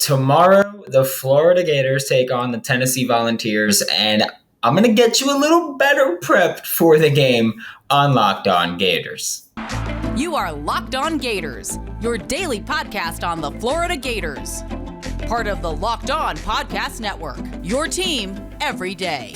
Tomorrow, the Florida Gators take on the Tennessee Volunteers, and I'm going to get you a little better prepped for the game on Locked On Gators. You are Locked On Gators, your daily podcast on the Florida Gators. Part of the Locked On Podcast Network, your team every day.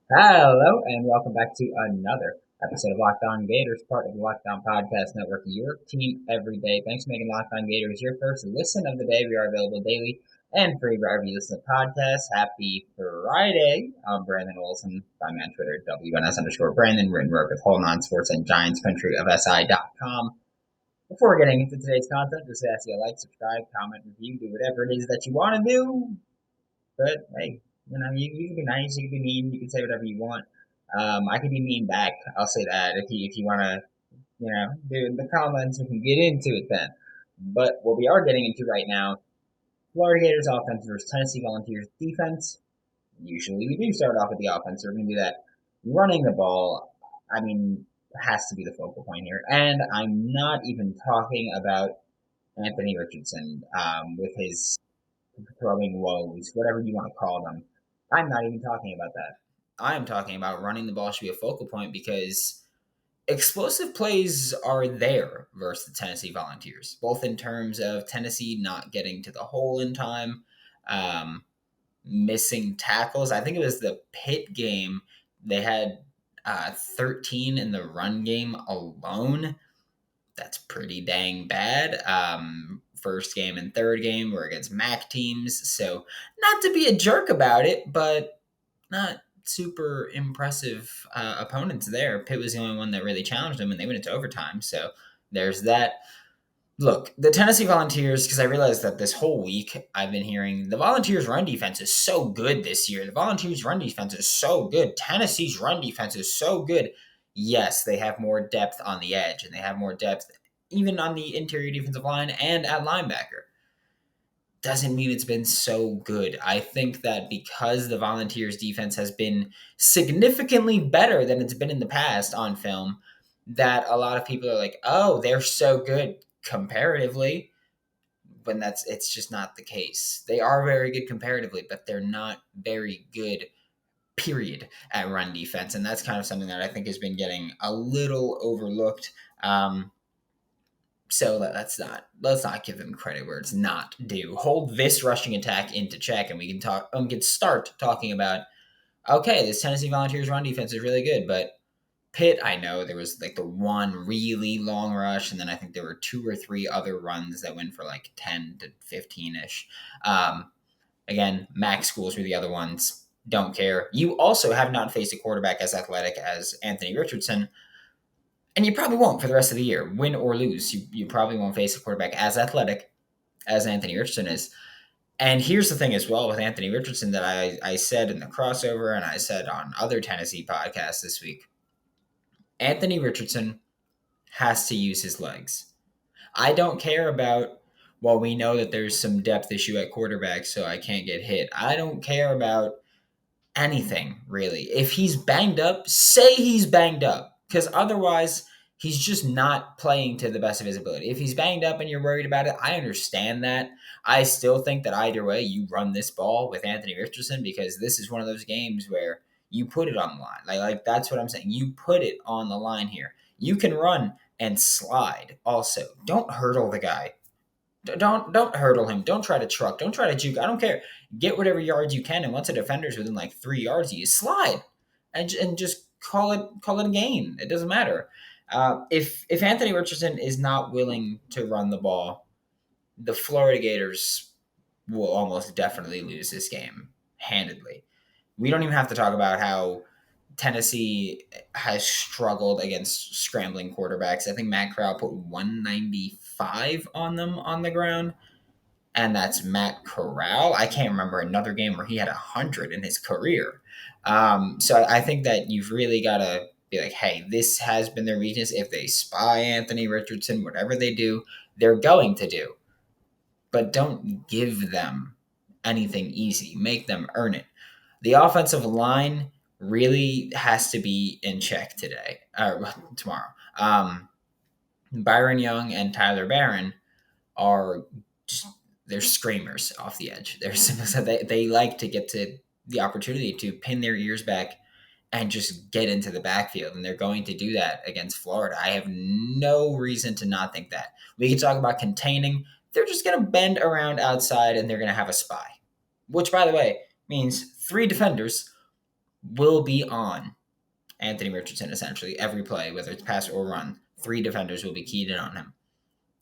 Hello, and welcome back to another episode of Locked On Gators, part of the Locked On Podcast Network, your team every day. Thanks for making Locked On Gators your first listen of the day. We are available daily and free wherever you listen to podcasts. Happy Friday. I'm Brandon Olson. Find me on Twitter, WNS_Brandon, written work with Whole Non-Sports and Giants Country of SI.com. Before getting into today's content, just ask you to like, subscribe, comment, review, do whatever it is that you want to do. But, hey, you can be nice, you can be mean, you can say whatever you want. I can be mean back. I'll say that if you want to, do the comments, we can get into it then. But what we are getting into right now, Florida Gators offense versus Tennessee Volunteers defense. Usually we do start off with the offense. So we're going to do that. Running the ball, has to be the focal point here. And I'm not even talking about Anthony Richardson with his throwing woes, whatever you want to call them. I'm not even talking about that. I'm talking about running the ball should be a focal point because explosive plays are there versus the Tennessee Volunteers, both in terms of Tennessee not getting to the hole in time, missing tackles. I think it was the Pitt game. They had 13 in the run game alone. That's pretty dang bad. First game and third game were against MAC teams. So not to be a jerk about it, but not super impressive opponents there. Pitt was the only one that really challenged them, and they went into overtime. So there's that. Look, the Tennessee Volunteers, because I realized that this whole week I've been hearing the Volunteers' run defense is so good this year. The Volunteers' run defense is so good. Tennessee's run defense is so good. Yes, they have more depth on the edge, and they have more depth even on the interior defensive line and at linebacker. Doesn't mean it's been so good. I think that because the Volunteers defense has been significantly better than it's been in the past on film, that a lot of people are like, oh, they're so good comparatively, when it's just not the case. They are very good comparatively, but they're not very good, period, at run defense. And that's kind of something that I think has been getting a little overlooked. So let's not give them credit where it's not due. Hold this rushing attack into check, and we can start talking about, okay, this Tennessee Volunteers run defense is really good, but Pitt, I know there was like the one really long rush, and then I think there were 2 or 3 other runs that went for like 10 to 15-ish. Again, MAC schools were the other ones. Don't care. You also have not faced a quarterback as athletic as Anthony Richardson, and you probably won't for the rest of the year. Win or lose, you probably won't face a quarterback as athletic as Anthony Richardson is. And here's the thing as well with Anthony Richardson that I said in the crossover and I said on other Tennessee podcasts this week. Anthony Richardson has to use his legs. I don't care about, well, we know that there's some depth issue at quarterback, so I can't get hit. I don't care about anything, really. If he's banged up, say he's banged up, because otherwise he's just not playing to the best of his ability. If he's banged up and you're worried about it, I understand that. I still think that either way, you run this ball with Anthony Richardson, because this is one of those games where you put it on the line. Like that's what I'm saying. You put it on the line here. You can run and slide also. Don't hurdle the guy. Don't hurdle him. Don't try to truck. Don't try to juke. I don't care. Get whatever yards you can, and once a defender's within like 3 yards, you slide and just call it a gain. It doesn't matter. If Anthony Richardson is not willing to run the ball, the Florida Gators will almost definitely lose this game handedly. We don't even have to talk about how Tennessee has struggled against scrambling quarterbacks. I think Matt Corral put 195 on them on the ground, and that's Matt Corral. I can't remember another game where he had 100 in his career. So I think that you've really got to be like, hey, this has been their weakness. If they spy Anthony Richardson, whatever they do, they're going to do. But don't give them anything easy. Make them earn it. The offensive line really has to be in check tomorrow. Byron Young and Tyler Barron are just, they're screamers off the edge. They're simple. They like to get to the opportunity to pin their ears back and just get into the backfield, and they're going to do that against Florida. I have no reason to not think that. We can talk about containing. They're just going to bend around outside, and they're going to have a spy, which, by the way, means 3 defenders will be on Anthony Richardson essentially every play, whether it's pass or run. 3 defenders will be keyed in on him,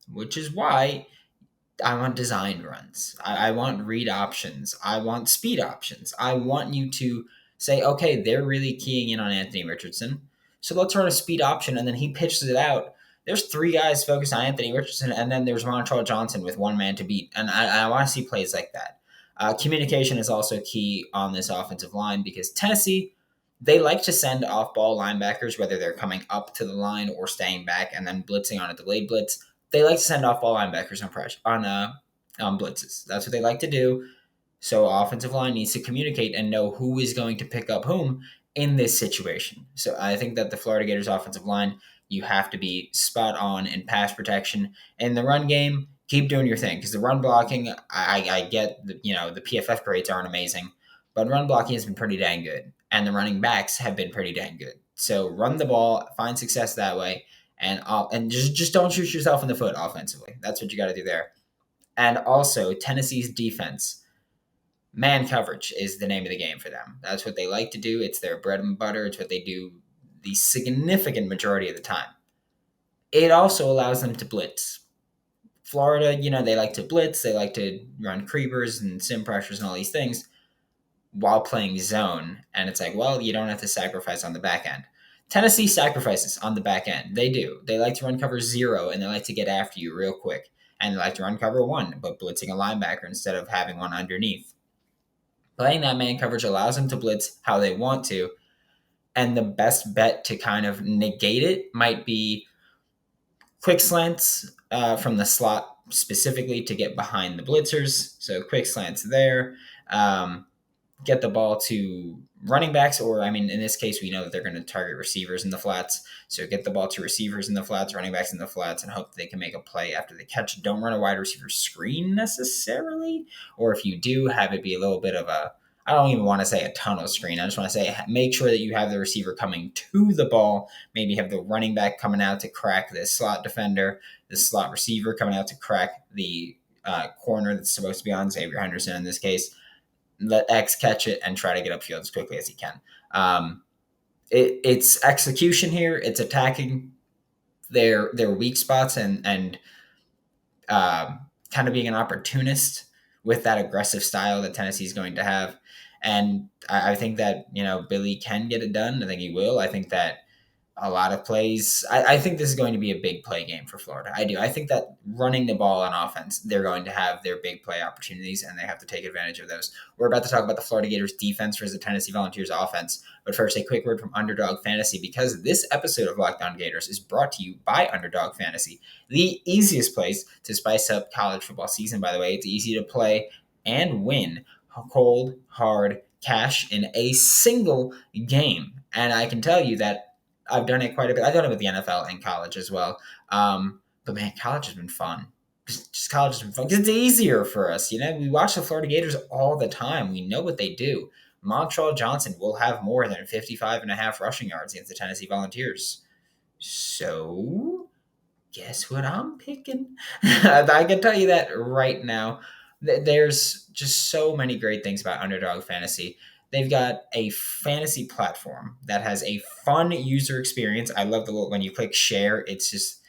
which is why I want designed runs. I want read options. I want speed options. I want you to say, okay, they're really keying in on Anthony Richardson. So let's run a speed option, and then he pitches it out. There's 3 guys focused on Anthony Richardson, and then there's Montrell Johnson with 1 man to beat. And I want to see plays like that. Communication is also key on this offensive line because Tennessee, they like to send off-ball linebackers, whether they're coming up to the line or staying back and then blitzing on a delayed blitz. They like to send off-ball linebackers on blitzes. That's what they like to do. So offensive line needs to communicate and know who is going to pick up whom in this situation. So I think that the Florida Gators offensive line, you have to be spot on in pass protection. In the run game, keep doing your thing because the run blocking, I get the PFF grades aren't amazing, but run blocking has been pretty dang good, and the running backs have been pretty dang good. So run the ball, find success that way, and just don't shoot yourself in the foot offensively. That's what you got to do there. And also Tennessee's defense. Man coverage is the name of the game for them. That's what they like to do. It's their bread and butter. It's what they do the significant majority of the time. It also allows them to blitz. Florida, they like to blitz. They like to run creepers and sim pressures and all these things while playing zone. And it's like, well, you don't have to sacrifice on the back end. Tennessee sacrifices on the back end. They do. They like to run cover 0, and they like to get after you real quick. And they like to run cover 1, but blitzing a linebacker instead of having one underneath. Playing that man coverage allows them to blitz how they want to. And the best bet to kind of negate it might be quick slants from the slot specifically to get behind the blitzers. So quick slants there. Get the ball to running backs, or in this case, we know that they're going to target receivers in the flats. So get the ball to receivers in the flats, running backs in the flats, and hope that they can make a play after the catch. Don't run a wide receiver screen necessarily, or if you do, have it be a little bit of I don't even want to say a tunnel screen. I just want to say make sure that you have the receiver coming to the ball. Maybe have the running back coming out to crack the slot defender, the slot receiver coming out to crack the corner that's supposed to be on Xavier Henderson in this case. Let X catch it and try to get upfield as quickly as he can. It's execution here. It's attacking their weak spots and kind of being an opportunist with that aggressive style that Tennessee is going to have. And I think that, Billy can get it done. I think he will. I think that a lot of plays. I think this is going to be a big play game for Florida. I do. I think that running the ball on offense, they're going to have their big play opportunities, and they have to take advantage of those. We're about to talk about the Florida Gators defense versus the Tennessee Volunteers offense. But first, a quick word from Underdog Fantasy, because this episode of Locked On Gators is brought to you by Underdog Fantasy, the easiest place to spice up college football season, by the way. It's easy to play and win cold, hard cash in a single game. And I can tell you that I've done it quite a bit. I've done it with the NFL and college as well. But man, college has been fun. Just college has been fun because it's easier for us. We watch the Florida Gators all the time. We know what they do. Montrell Johnson will have more than 55.5 rushing yards against the Tennessee Volunteers. So guess what I'm picking? I can tell you that right now. There's just so many great things about Underdog Fantasy. They've got a fantasy platform that has a fun user experience. I love when you click share. It's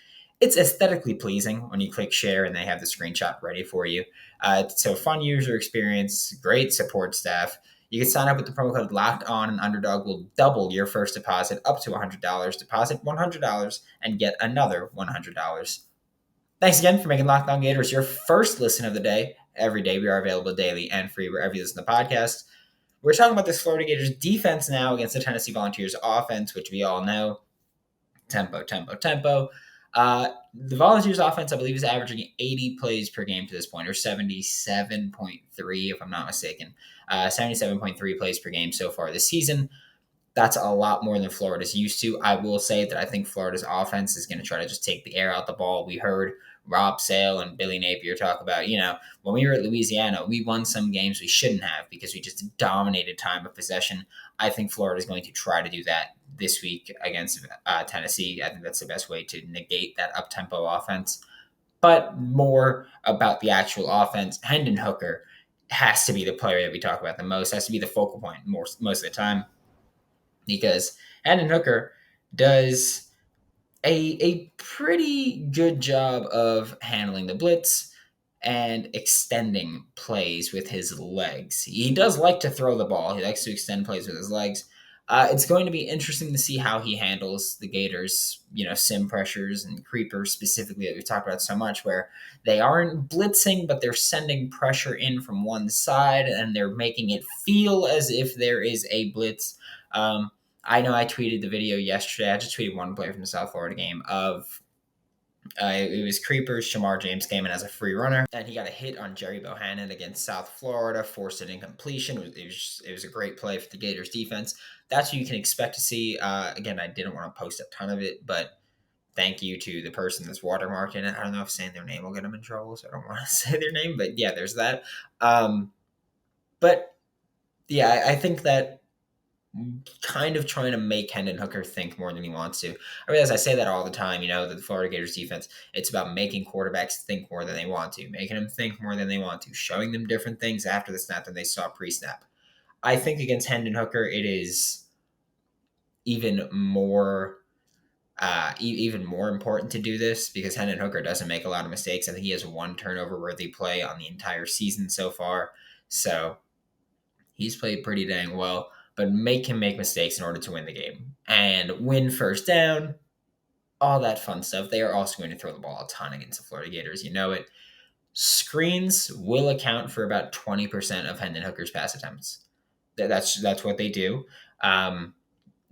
aesthetically pleasing when you click share and they have the screenshot ready for you. So fun user experience, great support staff. You can sign up with the promo code Locked On, and Underdog will double your first deposit up to $100. Deposit $100 and get another $100. Thanks again for making Locked On Gators your first listen of the day. Every day we are available daily and free wherever you listen to the podcast. We're talking about this Florida Gators defense now against the Tennessee Volunteers offense, which we all know. Tempo. The Volunteers offense, I believe, is averaging 80 plays per game to this point, or 77.3 if I'm not mistaken. 77.3 plays per game so far this season. That's a lot more than Florida's used to. I will say that I think Florida's offense is going to try to just take the air out the ball. We heard Rob Sale and Billy Napier talk about, when we were at Louisiana, we won some games we shouldn't have because we just dominated time of possession. I think Florida is going to try to do that this week against Tennessee. I think that's the best way to negate that up-tempo offense. But more about the actual offense, Hendon Hooker has to be the player that we talk about the most, has to be the focal point most of the time, because Hendon Hooker does a pretty good job of handling the blitz and extending plays with his legs. He does like to throw the ball. He likes to extend plays with his legs. It's going to be interesting to see how he handles the Gators, sim pressures and creepers specifically that we've talked about so much, where they aren't blitzing, but they're sending pressure in from one side and they're making it feel as if there is a blitz. I know I tweeted the video yesterday. I just tweeted one play from the South Florida game of it was Creepers. Shamar James came in as a free runner, and he got a hit on Jerry Bohannon against South Florida, forced an incompletion. It was a great play for the Gators defense. That's what you can expect to see. Again, I didn't want to post a ton of it, but thank you to the person that's watermarked in it. I don't know if saying their name will get them in trouble, so I don't want to say their name, but yeah, there's that. But yeah, I think that kind of trying to make Hendon Hooker think more than he wants to. I realize I say that all the time, that the Florida Gators defense, it's about making quarterbacks think more than they want to, making them think more than they want to, showing them different things after the snap than they saw pre-snap. I think against Hendon Hooker, it is even more important to do this because Hendon Hooker doesn't make a lot of mistakes. I think he has one turnover-worthy play on the entire season so far. So he's played pretty dang well, but make him make mistakes in order to win the game and win first down, all that fun stuff. They are also going to throw the ball a ton against the Florida Gators. You know it. Screens will account for about 20% of Hendon Hooker's pass attempts. That's what they do.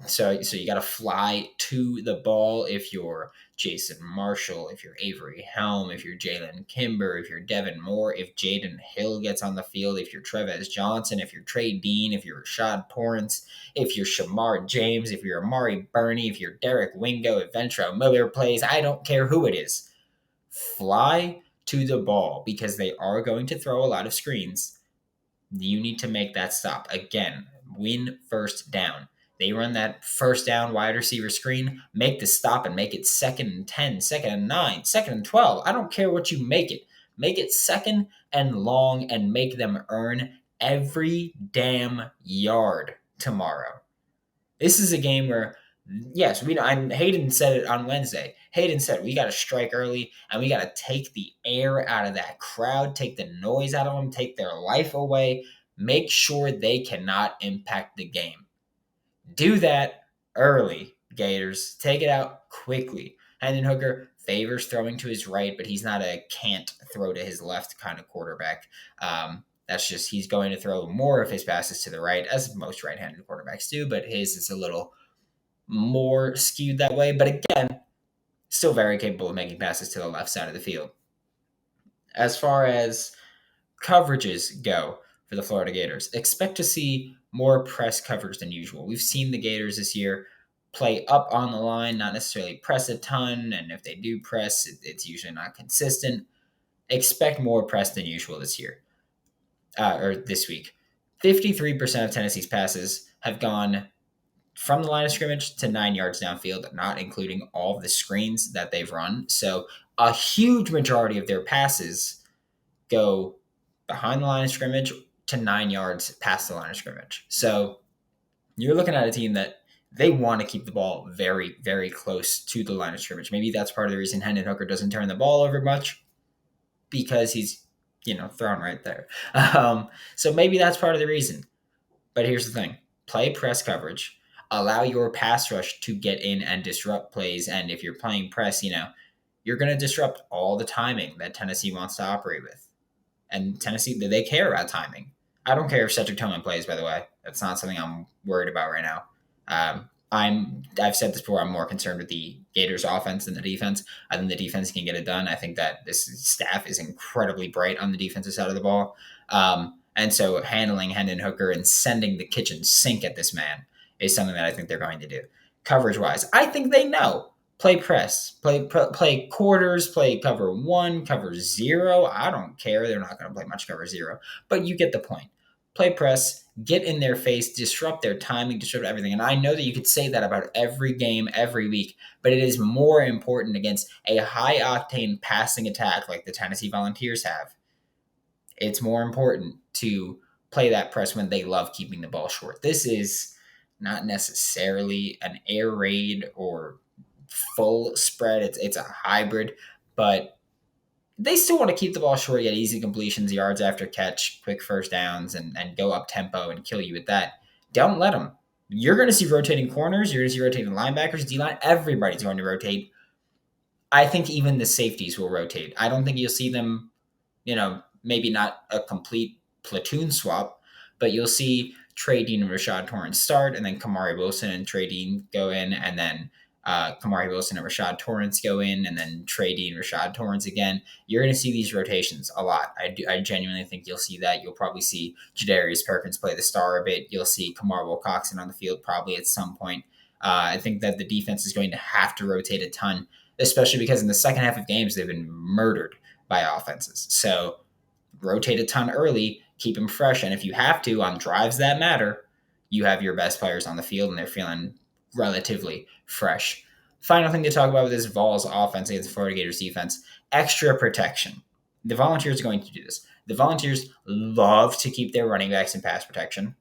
So you got to fly to the ball if you're Jason Marshall, if you're Avery Helm, if you're Jalen Kimber, if you're Devin Moore, if Jaden Hill gets on the field, if you're Trevez Johnson, if you're Trey Dean, if you're Rashad Torrance, if you're Shamar James, if you're Amari Burney, if you're Derek Wingo, if Ventrell Miller plays, I don't care who it is. Fly to the ball because they are going to throw a lot of screens. You need to make that stop. Again, win first down. They run that first down wide receiver screen, make the stop and make it 2nd and 10, 2nd and 9, 2nd and 12. I don't care what you make it. Make it 2nd and long and make them earn every damn yard tomorrow. This is a game where, yes, Hayden said it on Wednesday. Hayden said we got to strike early and we got to take the air out of that crowd, take the noise out of them, take their life away, make sure they cannot impact the game. Do that early, Gators. Take it out quickly. Hendon Hooker favors throwing to his right, but he's not a can't throw to his left kind of quarterback. That's just he's going to throw more of his passes to the right, as most right-handed quarterbacks do, but his is a little more skewed that way. But again, still very capable of making passes to the left side of the field. As far as coverages go for the Florida Gators, expect to see more press coverage than usual. We've seen the Gators this year play up on the line, not necessarily press a ton, and if they do press, it's usually not consistent. Expect more press than usual this year, or this week. 53% of Tennessee's passes have gone from the line of scrimmage to 9 yards downfield, not including all of the screens that they've run. So a huge majority of their passes go behind the line of scrimmage to 9 yards past the line of scrimmage. So you're looking at a team that they want to keep the ball very, very close to the line of scrimmage. Maybe that's part of the reason Hendon Hooker doesn't turn the ball over much because he's, thrown right there. So maybe that's part of the reason. But here's the thing. Play press coverage. Allow your pass rush to get in and disrupt plays. And if you're playing press, you're going to disrupt all the timing that Tennessee wants to operate with. And Tennessee, they care about timing. I don't care if Cedric Tillman plays, by the way. That's not something I'm worried about right now. I've said this before, I'm more concerned with the Gators offense than the defense. I think the defense can get it done. I think that this staff is incredibly bright on the defensive side of the ball. And so handling Hendon Hooker and sending the kitchen sink at this man is something that I think they're going to do. Coverage-wise, I think they know. Play press, play quarters, play cover 1, cover 0. I don't care. They're not going to play much cover 0, but you get the point. Play press, get in their face, disrupt their timing, disrupt everything. And I know that you could say that about every game, every week, but it is more important against a high-octane passing attack like the Tennessee Volunteers have. It's more important to play that press when they love keeping the ball short. This is not necessarily an air raid or full spread. It's a hybrid, but they still want to keep the ball short, get easy completions, yards after catch, quick first downs, and go up tempo and kill you with that. Don't let them. You're going to see rotating corners. You're going to see rotating linebackers, D-line. Everybody's going to rotate. I think even the safeties will rotate. I don't think you'll see them, maybe not a complete platoon swap, but you'll see Trey Dean and Rashad Torrance start, and then Kamari Wilson and Trey Dean go in, and then Kamari Wilson and Rashad Torrance go in, and then Trey Dean, Rashad Torrance again. You're going to see these rotations a lot. I genuinely think you'll see that. You'll probably see Jadarius Perkins play the star a bit. You'll see Kamar Wilcoxon on the field probably at some point. I think that the defense is going to have to rotate a ton, especially because in the second half of games, they've been murdered by offenses. So rotate a ton early, keep them fresh. And if you have to, on drives that matter, you have your best players on the field and they're feeling relatively fresh. Final thing to talk about with this Vols offense against the Florida Gators defense, extra protection. The Volunteers are going to do this. The Volunteers love to keep their running backs in pass protection,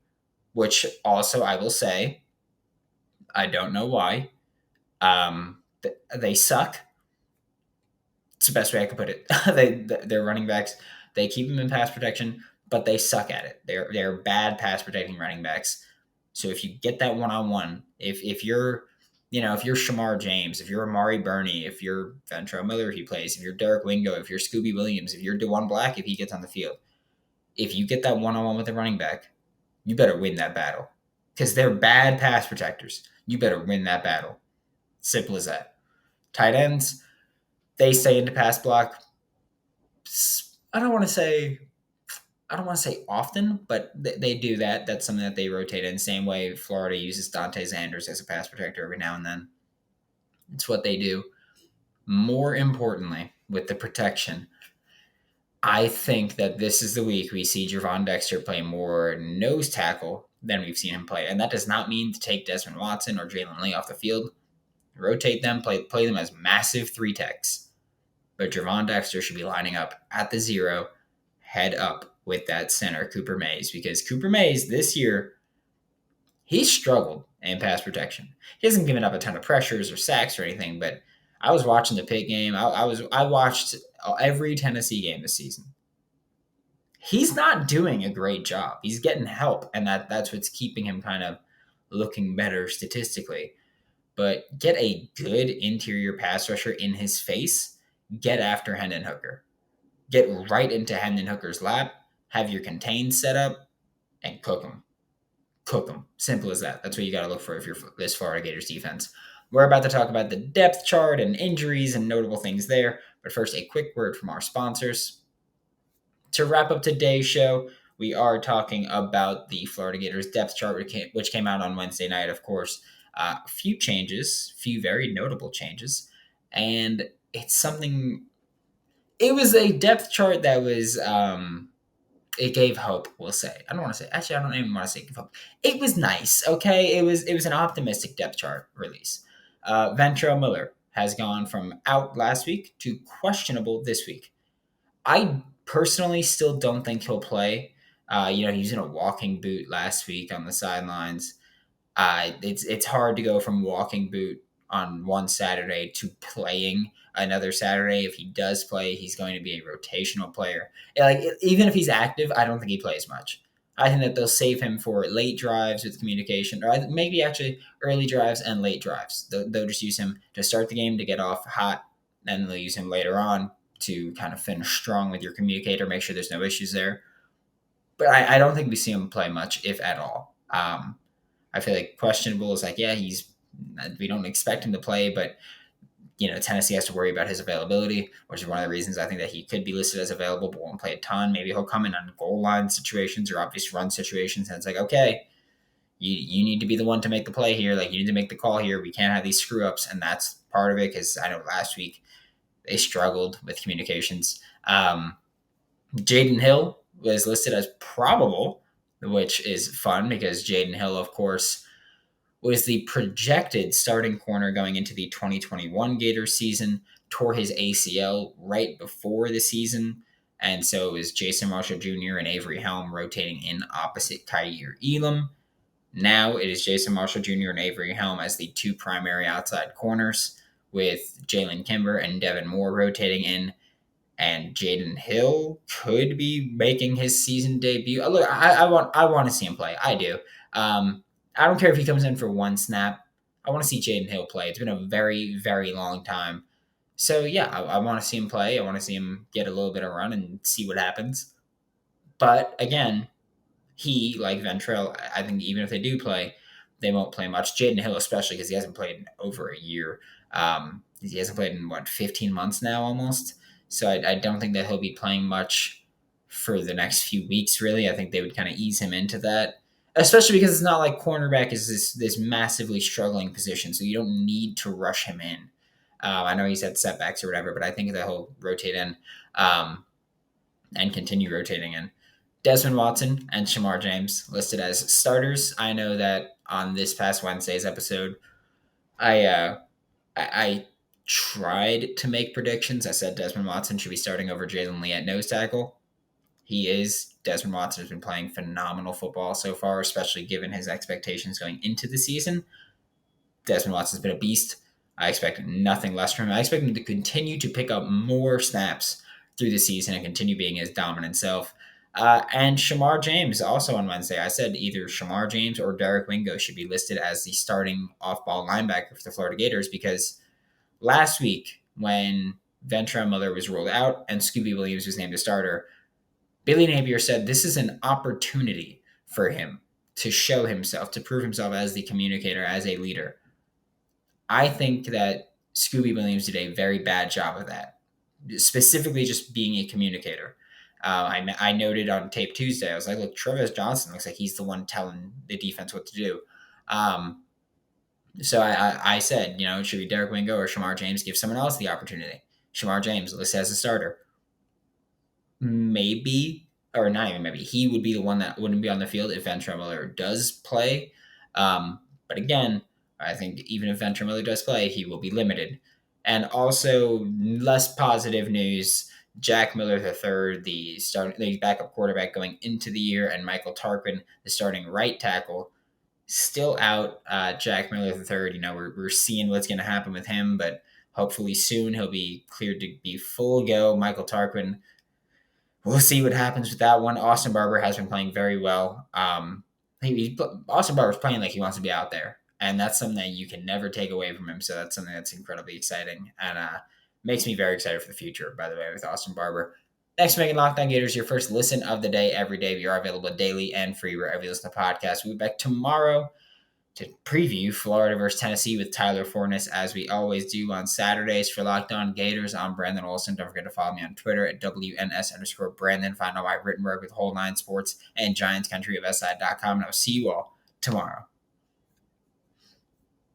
which also I will say, I don't know why. They suck. It's the best way I could put it. Their running backs, they keep them in pass protection, but they suck at it. They're bad pass protecting running backs. So if you get that one-on-one, if you're Shamar James, if you're Amari Burney, if you're Ventrell Miller, if he plays, if you're Derek Wingo, if you're Scooby Williams, if you're DeJuan Black, if he gets on the field, if you get that one-on-one with the running back, you better win that battle because they're bad pass protectors. You better win that battle. Simple as that. Tight ends, they stay into pass block. I don't want to say often, but they do that. That's something that they rotate in. Same way Florida uses Dante Sanders as a pass protector every now and then. It's what they do. More importantly, with the protection, I think that this is the week we see Gervon Dexter play more nose tackle than we've seen him play. And that does not mean to take Desmond Watson or Jalen Lee off the field. Rotate them, play them as massive 3-techs. But Gervon Dexter should be lining up at the 0, head up with that center, Cooper Mays, because Cooper Mays this year, he's struggled in pass protection. He hasn't given up a ton of pressures or sacks or anything, but I was watching the Pitt game. I watched every Tennessee game this season. He's not doing a great job. He's getting help, and that's what's keeping him kind of looking better statistically. But get a good interior pass rusher in his face. Get after Hendon Hooker. Get right into Hendon Hooker's lap. Have your contain set up and cook them. Cook them. Simple as that. That's what you got to look for if you're this Florida Gators defense. We're about to talk about the depth chart and injuries and notable things there. But first, a quick word from our sponsors. To wrap up today's show, we are talking about the Florida Gators depth chart, which came out on Wednesday night, of course. A few changes, few very notable changes. And it's something... It was a depth chart that was... it gave hope, we'll say. I don't even want to say give hope. It was nice, okay? It was an optimistic depth chart release. Ventrell Miller has gone from out last week to questionable this week. I personally still don't think he'll play. He was in a walking boot last week on the sidelines. It's hard to go from walking boot on one Saturday to playing another Saturday. If he does play, he's going to be a rotational player. Even if he's active, I don't think he plays much. I think that they'll save him for late drives with communication, or maybe actually early drives and late drives. They'll just use him to start the game to get off hot, and they'll use him later on to kind of finish strong with your communicator, make sure there's no issues there. But I don't think we see him play much, if at all. I feel like questionable is we don't expect him to play, but Tennessee has to worry about his availability, which is one of the reasons I think that he could be listed as available, but won't play a ton. Maybe he'll come in on goal line situations or obvious run situations, and it's like, okay, you need to be the one to make the play here. Like, you need to make the call here. We can't have these screw ups, and that's part of it because I know last week they struggled with communications. Jaden Hill was listed as probable, which is fun because Jaden Hill, of course, was the projected starting corner going into the 2021 Gators season, tore his ACL right before the season. And so it was Jason Marshall Jr. and Avery Helm rotating in opposite Kaiir Elam. Now it is Jason Marshall Jr. and Avery Helm as the two primary outside corners, with Jalen Kimber and Devin Moore rotating in. And Jaden Hill could be making his season debut. Look, I want to see him play. I do. I don't care if he comes in for one snap. I want to see Jaden Hill play. It's been a very, very long time. So, yeah, I want to see him play. I want to see him get a little bit of run and see what happens. But, again, he, like Ventrell, I think even if they do play, they won't play much. Jaden Hill especially because he hasn't played in over a year. He hasn't played in, 15 months now almost. So I don't think that he'll be playing much for the next few weeks, really. I think they would kind of ease him into that, especially because it's not like cornerback is this massively struggling position, so you don't need to rush him in. I know he's had setbacks or whatever, but I think that he'll rotate in and continue rotating in. Desmond Watson and Shamar James listed as starters. I know that on this past Wednesday's episode, I tried to make predictions. I said Desmond Watson should be starting over Jalen Lee at nose tackle. He is. Desmond Watson has been playing phenomenal football so far, especially given his expectations going into the season. Desmond Watson's been a beast. I expect nothing less from him. I expect him to continue to pick up more snaps through the season and continue being his dominant self. And Shamar James also on Wednesday. I said either Shamar James or Derek Wingo should be listed as the starting off-ball linebacker for the Florida Gators because last week when Ventrell Miller was ruled out and Scooby Williams was named a starter, Billy Napier said this is an opportunity for him to show himself, to prove himself as the communicator, as a leader. I think that Scooby Williams did a very bad job of that, specifically just being a communicator. I noted on Tape Tuesday, I was like, look, Travis Johnson looks like he's the one telling the defense what to do. So I said, it should be Derek Wingo or Shamar James. Give someone else the opportunity. Shamar James listed as a starter. Maybe, or not even maybe, he would be the one that wouldn't be on the field if Ventrell Miller does play. But again, I think even if Ventrell Miller does play, he will be limited. And also, less positive news, Jack Miller III, the backup quarterback going into the year, and Michael Tarquin, the starting right tackle, still out. Jack Miller III, we're seeing what's going to happen with him, but hopefully soon he'll be cleared to be full go. Michael Tarquin, we'll see what happens with that one. Austin Barber has been playing very well. Austin Barber's playing like he wants to be out there, and that's something that you can never take away from him. So that's something that's incredibly exciting and makes me very excited for the future, by the way, with Austin Barber. Thanks for making Locked On Gators your first listen of the day every day. We are available daily and free wherever you listen to podcasts. We'll be back tomorrow to preview Florida versus Tennessee with Tyler Forness, as we always do on Saturdays for Locked On Gators. I'm Brandon Olson. Don't forget to follow me on Twitter at WNS_Brandon. Find all my written work with Whole Nine Sports and GiantsCountryofSI.com. And I'll see you all tomorrow.